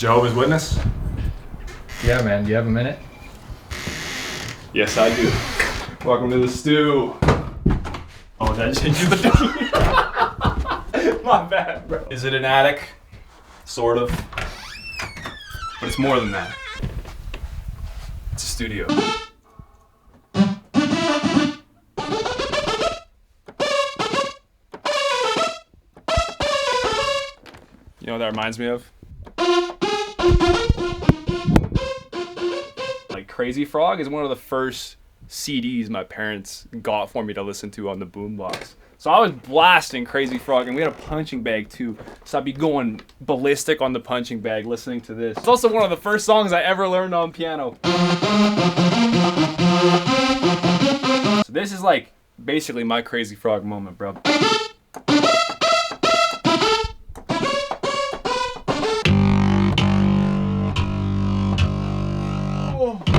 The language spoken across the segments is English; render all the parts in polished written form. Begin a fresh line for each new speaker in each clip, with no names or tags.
Jehovah's Witness?
Yeah, man. Do you have a minute?
Yes, I do. Welcome to the stew. Oh, that changes the My bad, bro. Is it an attic? Sort of. But it's more than that. It's a studio. You know what that reminds me of? Like Crazy Frog is one of the first CDs my parents got for me to listen to on the boombox. So I was blasting Crazy Frog, and we had a punching bag too. So I'd be going ballistic on the punching bag listening to this. It's also one of the first songs I ever learned on piano. So this is like basically my Crazy Frog moment, bro.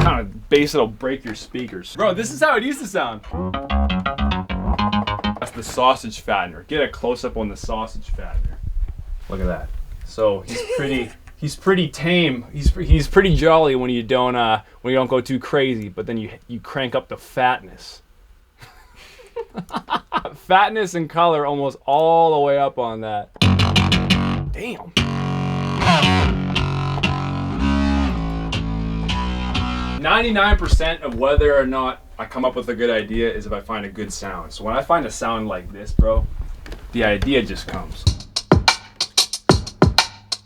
Kind of bass that'll break your speakers. Bro, this is how it used to sound. That's the sausage fattener. Get a close up on the sausage fattener. Look at that. So he's pretty tame. He's pretty jolly when you don't go too crazy, but then you crank up the fatness. Fatness and color almost all the way up on that. Damn. 99% of whether or not I come up with a good idea is if I find a good sound. So when I find a sound like this, bro, the idea just comes.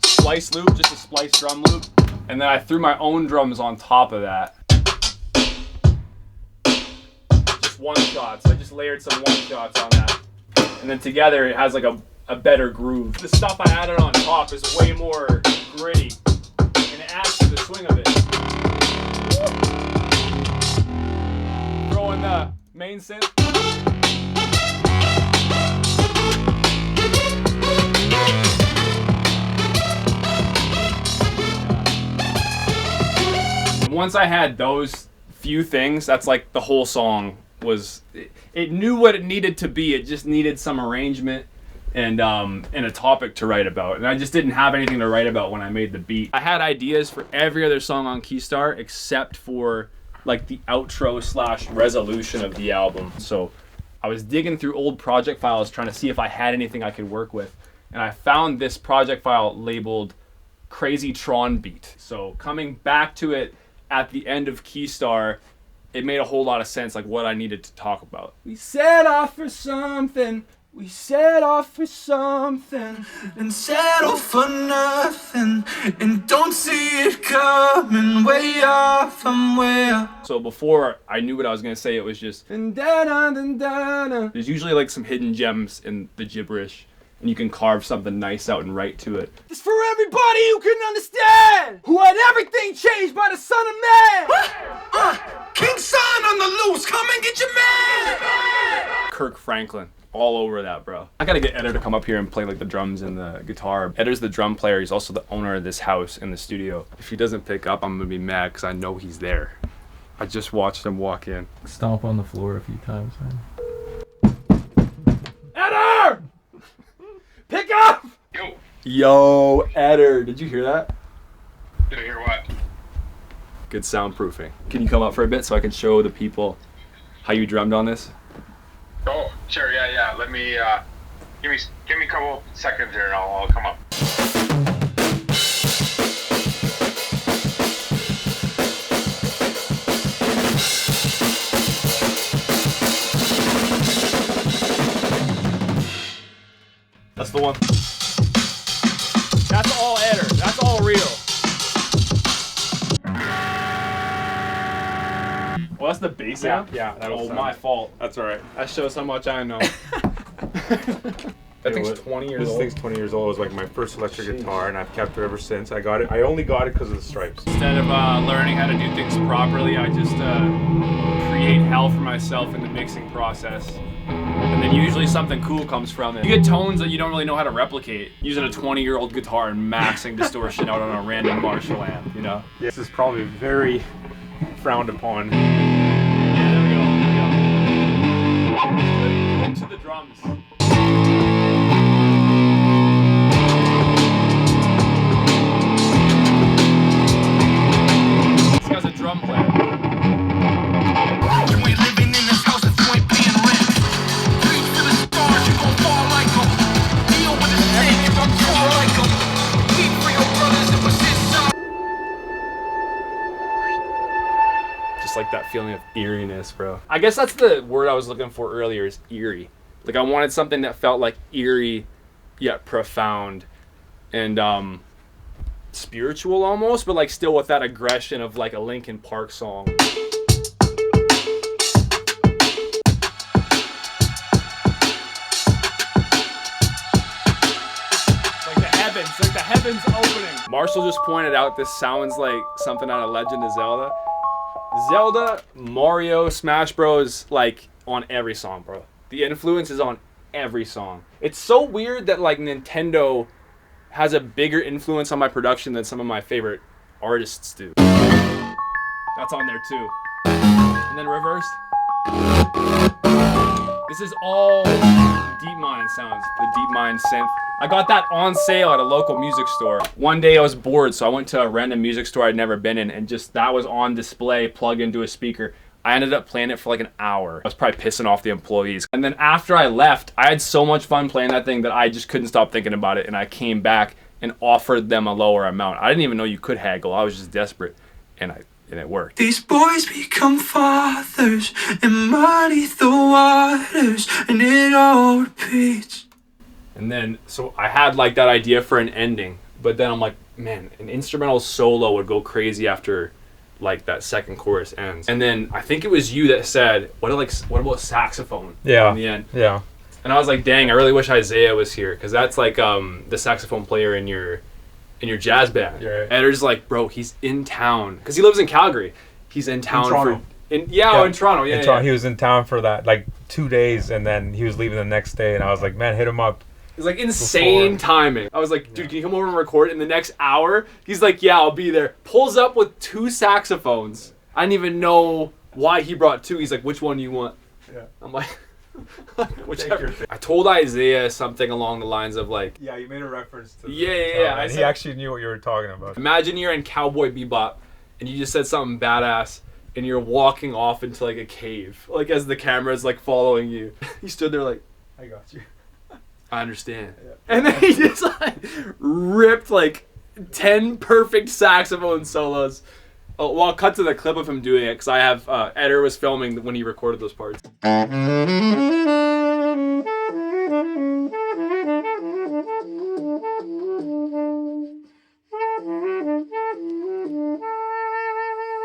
Splice loop, just a splice drum loop. And then I threw my own drums on top of that. Just one shots. I just layered some one shots on that. And then together it has like a better groove. The stuff I added on top is way more gritty. And it adds to the swing of it. Throw in the main synth. Once I had those few things, that's like the whole song was. It knew what it needed to be. It just needed some arrangement and a topic to write about. And I just didn't have anything to write about when I made the beat. I had ideas for every other song on Keystar except for like the outro / resolution of the album. So I was digging through old project files trying to see if I had anything I could work with. And I found this project file labeled Crazy Tron Beat. So coming back to it at the end of Keystar, it made a whole lot of sense, like what I needed to talk about. We set off for something. We set off for something and settle for nothing and don't see it coming way off somewhere. So before I knew what I was gonna say, it was just there's usually like some hidden gems in the gibberish, and you can carve something nice out and write to it. It's for everybody who couldn't understand, who had everything changed by the Son of Man. King Son on the loose, come and get your man. Kirk Franklin. All over that, bro. I gotta get Eder to come up here and play like the drums and the guitar. Eder's the drum player. He's also the owner of this house in the studio. If he doesn't pick up, I'm gonna be mad because I know he's there. I just watched him walk in.
Stomp on the floor a few times, man.
Eder! Pick up! Yo, Eder. Did you hear that?
Did I hear what?
Good soundproofing. Can you come up for a bit so I can show the people how you drummed on this?
Oh, sure, yeah. Let me, give me a couple seconds here and I'll come up.
That's the one. That's all Eder. That's all real. Well, that's the bass amp?
Yeah, that was
my fault.
That's alright.
That shows how much I know.
That thing's 20 years old. This thing's 20 years old. It was like my first electric guitar, and I've kept it ever since. I only got it because of the stripes.
Instead of learning how to do things properly, I just create hell for myself in the mixing process. And then usually something cool comes from it. You get tones that you don't really know how to replicate using a 20-year-old guitar and maxing distortion out on a random Marshall amp, you know?
Yeah, this is probably very frowned upon.
Yeah, there we go. To the drums. just like that feeling of eeriness, bro. I guess that's the word I was looking for earlier, is eerie. Like I wanted something that felt like eerie yet profound and spiritual almost, but like still with that aggression of like a Linkin Park song. Like the heavens opening. Marshall just pointed out this sounds like something out of Legend of Zelda. Zelda, Mario, Smash Bros, like on every song, bro. The influence is on every song. It's so weird that like Nintendo has a bigger influence on my production than some of my favorite artists do. That's on there too. And then reversed. This is all DeepMind sounds, the DeepMind synth. I got that on sale at a local music store. One day I was bored, so I went to a random music store I'd never been in, and just that was on display, plugged into a speaker. I ended up playing it for like an hour. I was probably pissing off the employees. And then after I left, I had so much fun playing that thing that I just couldn't stop thinking about it, and I came back and offered them a lower amount. I didn't even know you could haggle. I was just desperate, and it worked.
These boys become fathers and muddy the waters, and it all repeats.
And then, so I had like that idea for an ending, but then I'm like, man, an instrumental solo would go crazy after like that second chorus ends. And then I think it was you that said, what about saxophone?
Yeah.
In the end.
Yeah.
And I was like, dang, I really wish Isiah was here, because that's like the saxophone player in your jazz band.
Yeah, right.
And they're just like, bro, he's in town, because he lives in Calgary. He's in town in Toronto. Yeah.
He was in town for that like 2 days, and then he was leaving the next day, and I was like, man, hit him up.
It's like insane timing. I was like, dude, can you come over and record in the next hour? He's like, yeah, I'll be there. Pulls up with 2 saxophones. I didn't even know why he brought 2. He's like, which one do you want? Yeah. I'm like, whichever. I told Isiah something along the lines of like,
yeah, you made a reference to
yeah.
And he actually knew what you were talking about.
Imagine you're in Cowboy Bebop and you just said something badass and you're walking off into like a cave, like as the camera's like following you. He stood there like,
I got you.
I understand. Yeah. And then he just like ripped like 10 perfect saxophone solos. Oh, well, I'll cut to the clip of him doing it, because I have Eder was filming when he recorded those parts. A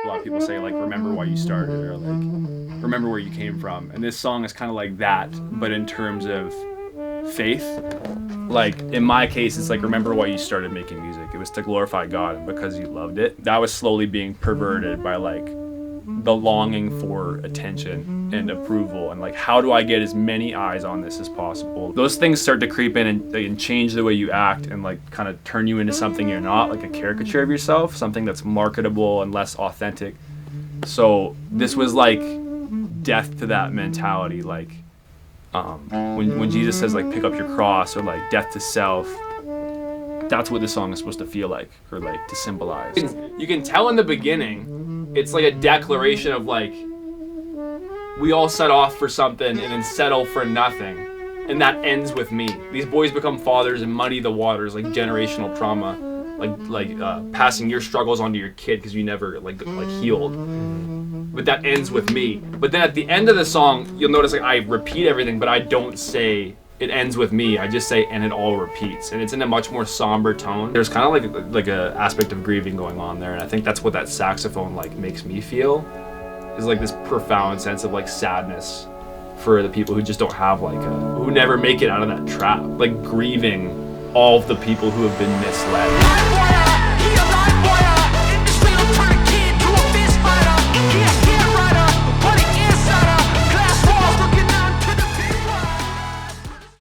lot of people say like, remember why you started, or like remember where you came from, and this song is kind of like that, but in terms of faith. Like in my case, it's like, remember why you started making music. It was to glorify God because you loved it. That was slowly being perverted by like the longing for attention and approval, and like, how do I get as many eyes on this as possible? Those things start to creep in and change the way you act, and like kind of turn you into something you're not, like a caricature of yourself, something that's marketable and less authentic. So this was like death to that mentality. Like when Jesus says like, pick up your cross, or like death to self, that's what this song is supposed to feel like, or like to symbolize. You can tell in the beginning, it's like a declaration of like, we all set off for something and then settle for nothing, and that ends with me. These boys become fathers and muddy the waters, like generational trauma, like passing your struggles onto your kid because you never like healed. But that ends with me. But then at the end of the song, you'll notice like I repeat everything, but I don't say it ends with me. I just say, and it all repeats, and it's in a much more somber tone. There's kind of like a aspect of grieving going on there, and I think that's what that saxophone like makes me feel, is like this profound sense of like sadness for the people who just don't have like who never make it out of that trap, like grieving all of the people who have been misled.